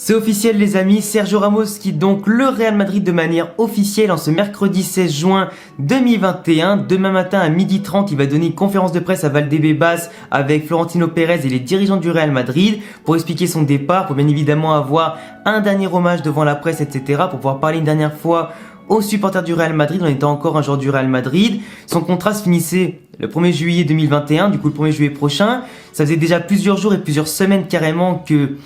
C'est officiel les amis, Sergio Ramos quitte donc le Real Madrid de manière officielle en ce mercredi 16 juin 2021. Demain matin à 12h30, il va donner une conférence de presse à Valdebebas avec Florentino Pérez et les dirigeants du Real Madrid pour expliquer son départ, pour bien évidemment avoir un dernier hommage devant la presse, etc. pour pouvoir parler une dernière fois aux supporters du Real Madrid en étant encore un joueur du Real Madrid. Son contrat se finissait le 1er juillet 2021, du coup le 1er juillet prochain. Ça faisait déjà plusieurs jours et plusieurs semaines carrément que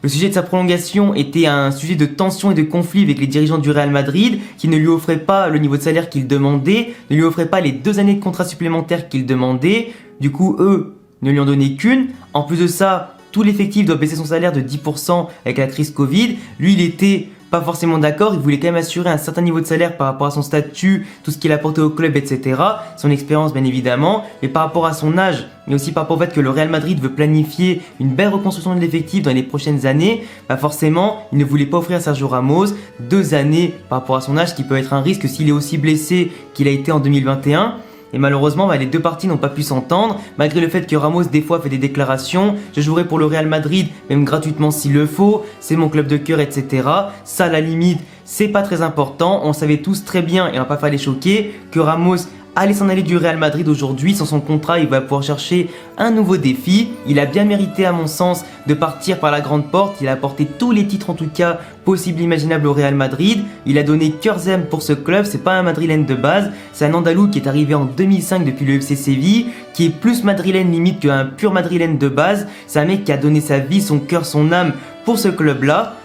le sujet de sa prolongation était un sujet de tension et de conflit avec les dirigeants du Real Madrid qui ne lui offraient pas le niveau de salaire qu'il demandait, ne lui offraient pas les 2 années de contrat supplémentaires qu'il demandait. Du coup, eux ne lui en donnaient qu'une. En plus de ça, tout l'effectif doit baisser son salaire de 10% avec la crise Covid. Lui, il était pas forcément d'accord, il voulait quand même assurer un certain niveau de salaire par rapport à son statut, tout ce qu'il a apporté au club, etc. Son expérience bien évidemment, et par rapport à son âge, mais aussi par rapport au fait que le Real Madrid veut planifier une belle reconstruction de l'effectif dans les prochaines années, forcément, il ne voulait pas offrir à Sergio Ramos 2 années par rapport à son âge, qui peut être un risque s'il est aussi blessé qu'il a été en 2021. Et malheureusement, les deux parties n'ont pas pu s'entendre, malgré le fait que Ramos des fois fait des déclarations. Je jouerai pour le Real Madrid, même gratuitement s'il le faut, c'est mon club de cœur, etc. Ça, à la limite, c'est pas très important. On savait tous très bien, et on va pas faire les choquer, que Ramos allait s'en aller du Real Madrid aujourd'hui. Sans son contrat, il va pouvoir chercher un nouveau défi. Il a bien mérité, à mon sens, de partir par la grande porte. Il a apporté tous les titres, en tout cas, possibles, imaginables au Real Madrid. Il a donné cœur et âme pour ce club. C'est pas un Madrilène de base. C'est un Andalou qui est arrivé en 2005 depuis le FC Séville, qui est plus Madrilène limite qu'un pur Madrilène de base. C'est un mec qui a donné sa vie, son cœur, son âme pour ce club-là.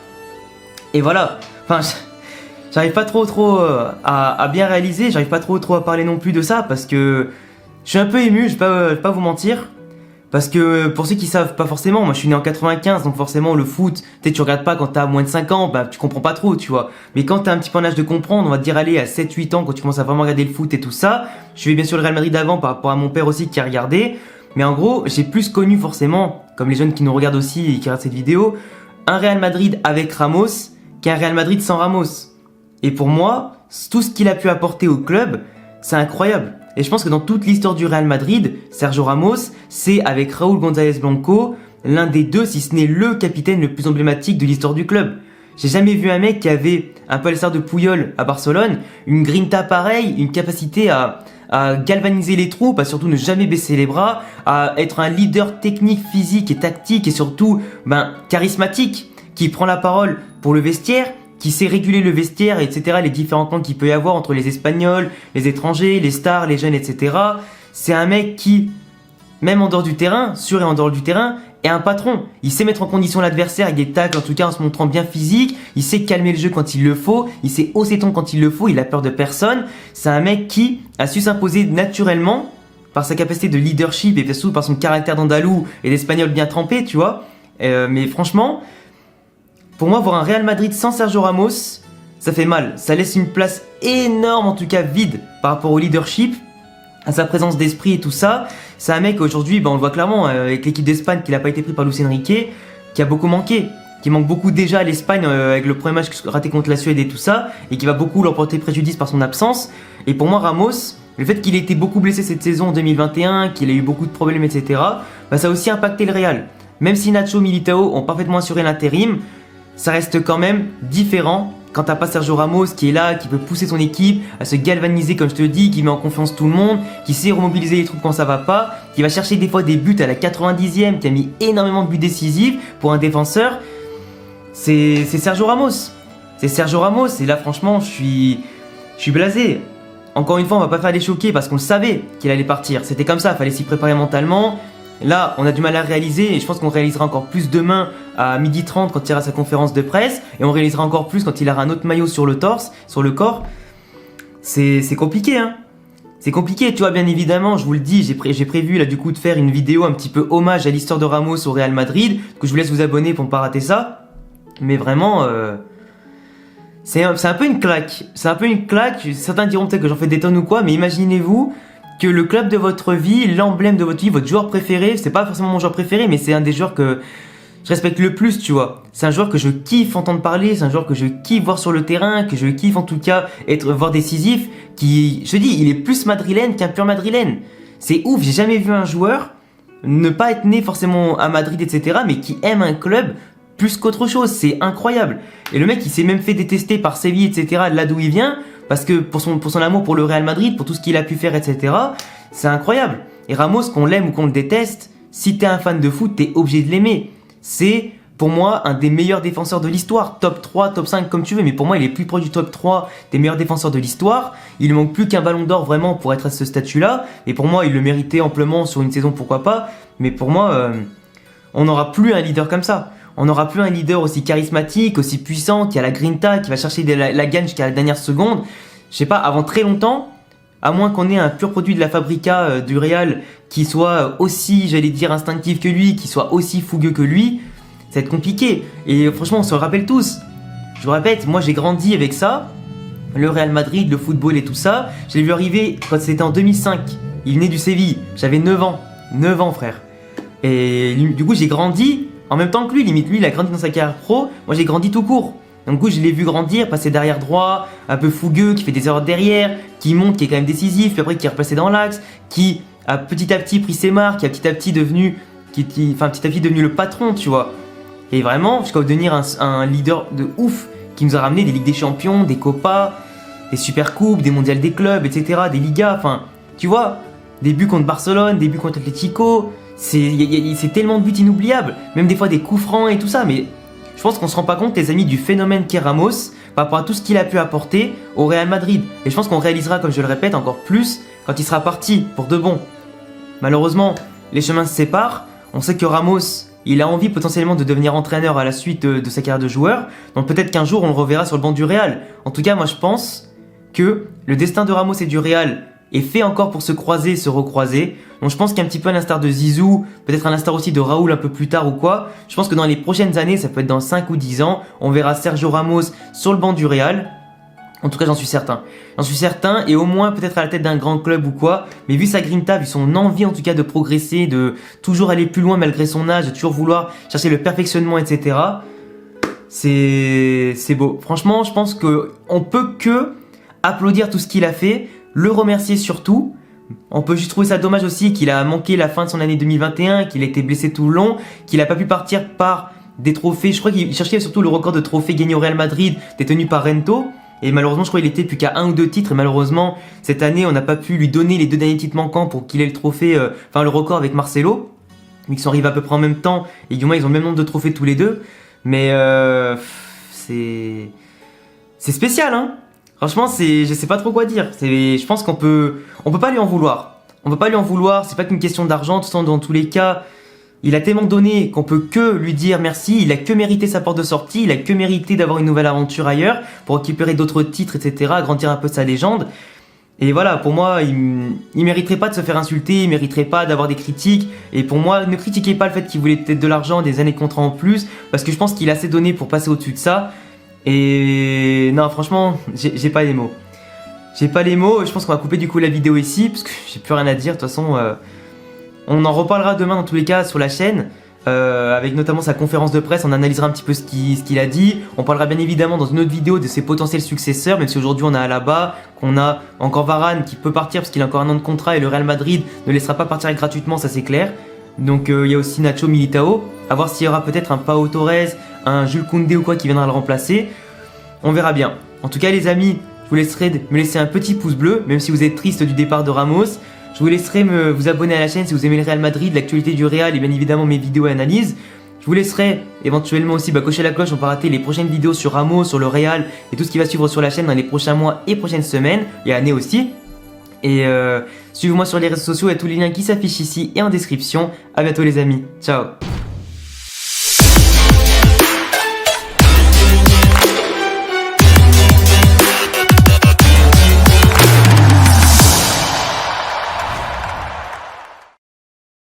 Et voilà. J'arrive pas trop à bien réaliser, j'arrive pas trop à parler non plus de ça parce que je suis un peu ému, je vais pas vous mentir. Parce que pour ceux qui savent pas forcément, moi je suis né en 95, donc forcément le foot, peut-être tu regardes pas quand t'as moins de 5 ans, tu comprends pas trop, tu vois. Mais quand t'as un petit peu en âge de comprendre, on va te dire aller à 7-8 ans quand tu commences à vraiment regarder le foot et tout ça. Je suis bien sûr le Real Madrid avant par rapport à mon père aussi qui a regardé. Mais en gros, j'ai plus connu forcément, comme les jeunes qui nous regardent aussi et qui regardent cette vidéo, un Real Madrid avec Ramos qu'un Real Madrid sans Ramos. Et pour moi, tout ce qu'il a pu apporter au club, c'est incroyable. Et je pense que dans toute l'histoire du Real Madrid, Sergio Ramos, c'est avec Raúl González Blanco, l'un des deux, si ce n'est le capitaine le plus emblématique de l'histoire du club. J'ai jamais vu un mec qui avait, un peu à l'instar de Puyol à Barcelone, une grinta pareille, une capacité à galvaniser les troupes, à surtout ne jamais baisser les bras, à être un leader technique, physique et tactique et surtout charismatique, qui prend la parole pour le vestiaire, qui sait réguler le vestiaire, etc., les différents camps qu'il peut y avoir entre les Espagnols, les étrangers, les stars, les jeunes, etc. C'est un mec qui, même en dehors du terrain, sur et en dehors du terrain, est un patron. Il sait mettre en condition l'adversaire avec des tacles, en tout cas en se montrant bien physique. Il sait calmer le jeu quand il le faut. Il sait hausser ton quand il le faut. Il a peur de personne. C'est un mec qui a su s'imposer naturellement par sa capacité de leadership et surtout par son caractère d'Andalou et d'Espagnol bien trempé, tu vois. Mais franchement, pour moi, voir un Real Madrid sans Sergio Ramos, ça fait mal. Ça laisse une place énorme, en tout cas vide, par rapport au leadership, à sa présence d'esprit et tout ça. C'est un mec aujourd'hui, on le voit clairement, avec l'équipe d'Espagne, qui n'a pas été pris par Luis Enrique, qui a beaucoup manqué. Qui manque beaucoup déjà à l'Espagne, avec le premier match raté contre la Suède et tout ça, et qui va beaucoup leur porter préjudice par son absence. Et pour moi, Ramos, le fait qu'il ait été beaucoup blessé cette saison en 2021, qu'il ait eu beaucoup de problèmes, etc., ça a aussi impacté le Real. Même si Nacho, Militao ont parfaitement assuré l'intérim, ça reste quand même différent quand t'as pas Sergio Ramos qui est là, qui peut pousser son équipe à se galvaniser comme je te dis, qui met en confiance tout le monde, qui sait remobiliser les troupes quand ça va pas, qui va chercher des fois des buts à la 90e, qui a mis énormément de buts décisifs pour un défenseur. C'est Sergio Ramos. C'est Sergio Ramos et là franchement je suis blasé. Encore une fois on va pas faire les choquer parce qu'on le savait qu'il allait partir. C'était comme ça, fallait s'y préparer mentalement. Là, on a du mal à réaliser et je pense qu'on réalisera encore plus demain à 12h30 quand il y aura sa conférence de presse et on réalisera encore plus quand il aura un autre maillot sur le torse, sur le corps. C'est compliqué, hein. C'est compliqué, tu vois, bien évidemment, je vous le dis, j'ai prévu là du coup de faire une vidéo un petit peu hommage à l'histoire de Ramos au Real Madrid, que je vous laisse vous abonner pour ne pas rater ça. Mais vraiment, c'est un peu une claque. C'est un peu une claque, certains diront peut-être que j'en fais des tonnes ou quoi, mais imaginez-vous que le club de votre vie, l'emblème de votre vie, votre joueur préféré, c'est pas forcément mon joueur préféré, mais c'est un des joueurs que je respecte le plus, tu vois. C'est un joueur que je kiffe entendre parler, c'est un joueur que je kiffe voir sur le terrain, que je kiffe en tout cas voir décisif, qui, je te dis, il est plus madrilène qu'un pur madrilène. C'est ouf, j'ai jamais vu un joueur ne pas être né forcément à Madrid, etc., mais qui aime un club plus qu'autre chose, c'est incroyable. Et le mec, il s'est même fait détester par Séville, etc., là d'où il vient, parce que pour son amour pour le Real Madrid, pour tout ce qu'il a pu faire, etc., c'est incroyable. Et Ramos, qu'on l'aime ou qu'on le déteste, si t'es un fan de foot, t'es obligé de l'aimer. C'est, pour moi, un des meilleurs défenseurs de l'histoire. Top 3, top 5, comme tu veux, mais pour moi, il est plus proche du top 3 des meilleurs défenseurs de l'histoire. Il ne manque plus qu'un ballon d'or vraiment pour être à ce statut-là. Et pour moi, il le méritait amplement sur une saison, pourquoi pas. Mais pour moi, on n'aura plus un leader comme ça. On n'aura plus un leader aussi charismatique, aussi puissant, qui a la grinta, qui va chercher la gagne jusqu'à la dernière seconde. Je sais pas, avant très longtemps, à moins qu'on ait un pur produit de la fabrica du Real qui soit aussi, j'allais dire, instinctif que lui, qui soit aussi fougueux que lui, ça va être compliqué. Et franchement, on se le rappelle tous. Je vous répète, moi j'ai grandi avec ça, le Real Madrid, le football et tout ça. Je l'ai vu arriver quand c'était en 2005. Il venait du Séville. J'avais 9 ans. 9 ans, frère. Et du coup, j'ai grandi en même temps que lui. Limite, lui, il a grandi dans sa carrière pro. Moi, j'ai grandi tout court. Donc, du coup, je l'ai vu grandir, passer derrière droit, un peu fougueux, qui fait des erreurs derrière, qui monte, qui est quand même décisif, puis après qui est repassé dans l'axe, qui a petit à petit pris ses marques, qui a petit à petit devenu, devenu le patron, tu vois. Et vraiment, jusqu'à devenir un leader de ouf, qui nous a ramené des Ligues des Champions, des Copas, des Supercoupes, des Mondiales des clubs, etc., des Ligas, enfin, tu vois, des buts contre Barcelone, des buts contre Atlético, c'est tellement de buts inoubliables, même des fois des coups francs et tout ça, mais je pense qu'on se rend pas compte, les amis, du phénomène qu'est Ramos par rapport à tout ce qu'il a pu apporter au Real Madrid. Et je pense qu'on réalisera, comme je le répète, encore plus quand il sera parti pour de bon. Malheureusement, les chemins se séparent. On sait que Ramos, il a envie potentiellement de devenir entraîneur à la suite de sa carrière de joueur. Donc peut-être qu'un jour, on le reverra sur le banc du Real. En tout cas, moi, je pense que le destin de Ramos et du Real est fait encore pour se croiser et se recroiser. Donc je pense qu'un petit peu à l'instar de Zizou, peut-être à l'instar aussi de Raoul un peu plus tard ou quoi, je pense que dans les prochaines années, ça peut être dans 5 ou 10 ans, on verra Sergio Ramos sur le banc du Real. En tout cas, j'en suis certain. J'en suis certain, et au moins peut-être à la tête d'un grand club ou quoi. Mais vu sa grinta, vu son envie en tout cas de progresser, de toujours aller plus loin malgré son âge, de toujours vouloir chercher le perfectionnement, etc. C'est beau. Franchement, je pense qu'on peut que applaudir tout ce qu'il a fait, le remercier surtout. On peut juste trouver ça dommage aussi qu'il a manqué la fin de son année 2021, qu'il a été blessé tout le long, qu'il n'a pas pu partir par des trophées. Je crois qu'il cherchait surtout le record de trophées gagnés au Real Madrid, détenu par Rento. Et malheureusement, je crois qu'il était plus qu'à 1 ou 2 titres. Et malheureusement, cette année, on n'a pas pu lui donner les 2 derniers titres manquants pour qu'il ait le trophée, le record avec Marcelo. Ils sont arrivés à peu près en même temps. Et du moins, ils ont le même nombre de trophées tous les deux. Mais c'est spécial, hein. Franchement, je sais pas trop quoi dire. Je pense qu'on peut pas lui en vouloir. On peut pas lui en vouloir. C'est pas qu'une question d'argent. De toute façon, dans tous les cas, il a tellement donné qu'on peut que lui dire merci. Il a que mérité sa porte de sortie. Il a que mérité d'avoir une nouvelle aventure ailleurs pour récupérer d'autres titres, etc. Agrandir un peu sa légende. Et voilà, pour moi, il mériterait pas de se faire insulter. Il mériterait pas d'avoir des critiques. Et pour moi, ne critiquez pas le fait qu'il voulait peut-être de l'argent, des années de contrat en plus, parce que je pense qu'il a assez donné pour passer au-dessus de ça. Et non, franchement, j'ai pas les mots. J'ai pas les mots. Je pense qu'on va couper du coup la vidéo ici parce que j'ai plus rien à dire. De toute façon, on en reparlera demain dans tous les cas sur la chaîne, avec notamment sa conférence de presse. On analysera un petit peu ce qu'il a dit. On parlera bien évidemment dans une autre vidéo de ses potentiels successeurs, même si aujourd'hui on a Alaba, qu'on a encore Varane qui peut partir parce qu'il a encore 1 an de contrat et le Real Madrid ne laissera pas partir gratuitement, ça c'est clair. Donc il y a aussi Nacho, Militao. À voir s'il y aura peut-être un Pau Torres, un Jules Koundé ou quoi qui viendra le remplacer. On verra bien. En tout cas les amis, je vous laisserai me laisser un petit pouce bleu, même si vous êtes triste du départ de Ramos. Je vous laisserai vous abonner à la chaîne si vous aimez le Real Madrid, l'actualité du Real et bien évidemment mes vidéos et analyses. Je vous laisserai éventuellement aussi cocher la cloche pour pas rater les prochaines vidéos sur Ramos, sur le Real et tout ce qui va suivre sur la chaîne dans les prochains mois et prochaines semaines et années aussi. Et suivez-moi sur les réseaux sociaux et tous les liens qui s'affichent ici et en description. A bientôt les amis, ciao.